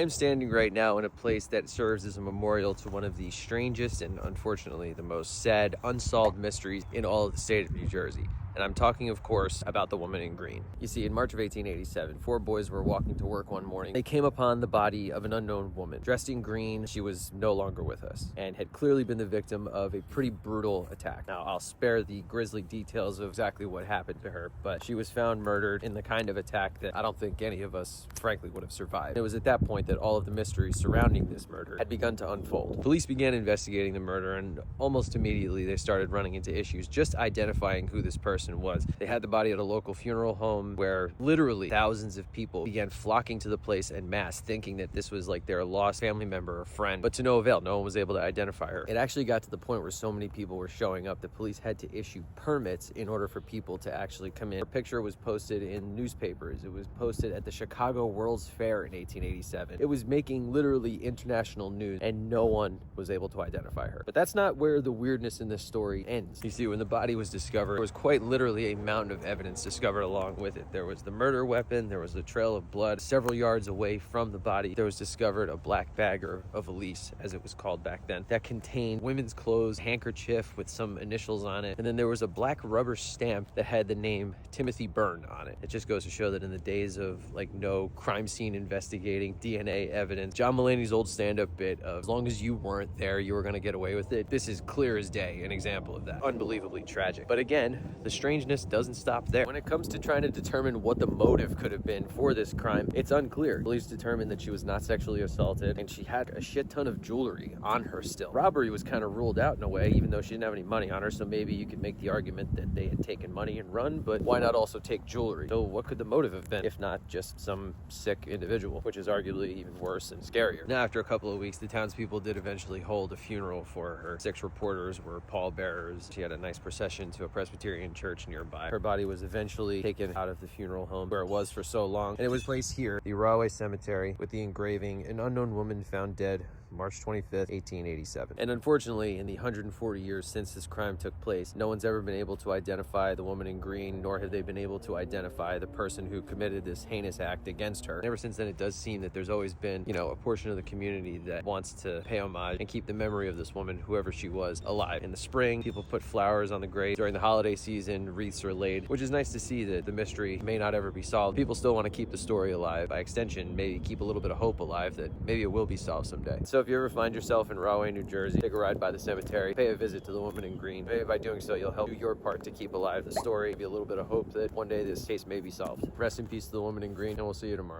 I'm standing right now in a place that serves as a memorial to one of the strangest and unfortunately the most sad unsolved mysteries in all of the state of New Jersey. And I'm talking, of course, about the woman in green. You see, in March of 1887, four boys were walking to work one morning. They came upon the body of an unknown woman. Dressed in green, she was no longer with us and had clearly been the victim of a pretty brutal attack. Now, I'll spare the grisly details of exactly what happened to her, but she was found murdered in the kind of attack that I don't think any of us, frankly, would have survived. It was at that point that all of the mysteries surrounding this murder had begun to unfold. Police began investigating the murder, and almost immediately they started running into issues just identifying who this person was. They had the body at a local funeral home where literally thousands of people began flocking to the place en masse, thinking that this was like their lost family member or friend, but to no avail. No one was able to identify her. It actually got to the point where so many people were showing up that police had to issue permits in order for people to actually come in. Her picture was posted in newspapers. It was posted at the Chicago World's Fair in 1887. It was making literally international news, and no one was able to identify her. But that's not where the weirdness in this story ends. You see, when the body was discovered, there was quite literally a mountain of evidence discovered along with it. There was the murder weapon, there was a trail of blood. Several yards away from the body, there was discovered a black bag, or a valise, as it was called back then, that contained women's clothes, handkerchief with some initials on it, and then there was a black rubber stamp that had the name Timothy Byrne on it. It just goes to show that in the days of like no crime scene investigating, DNA evidence, John Mulaney's old stand-up bit of as long as you weren't there, you were going to get away with it. This is clear as day an example of that. Unbelievably tragic. But again, the strangeness doesn't stop there. When it comes to trying to determine what the motive could have been for this crime, it's unclear. Police determined that she was not sexually assaulted and she had a shit ton of jewelry on her still. Robbery was kind of ruled out in a way, even though she didn't have any money on her, so maybe you could make the argument that they had taken money and run, but why not also take jewelry? So what could the motive have been, if not just some sick individual, which is arguably even worse and scarier. Now, after a couple of weeks, the townspeople did eventually hold a funeral for her. 6 reporters were pallbearers. She had a nice procession to a Presbyterian church nearby. Her body was eventually taken out of the funeral home where it was for so long, and it was placed here, the Rahway Cemetery, with the engraving, "An unknown woman found dead, March 25th, 1887. And unfortunately, in the 140 years since this crime took place, no one's ever been able to identify the woman in green, nor have they been able to identify the person who committed this heinous act against her. And ever since then, it does seem that there's always been, a portion of the community that wants to pay homage and keep the memory of this woman, whoever she was, alive. In the spring, people put flowers on the grave. During the holiday season, wreaths are laid, which is nice to see that the mystery may not ever be solved. People still want to keep the story alive. By extension, maybe keep a little bit of hope alive that maybe it will be solved someday. So if you ever find yourself in Rahway, New Jersey, take a ride by the cemetery, pay a visit to the woman in green. Maybe by doing so, you'll help do your part to keep alive the story, give you a little bit of hope that one day this case may be solved. Rest in peace to the woman in green, and we'll see you tomorrow.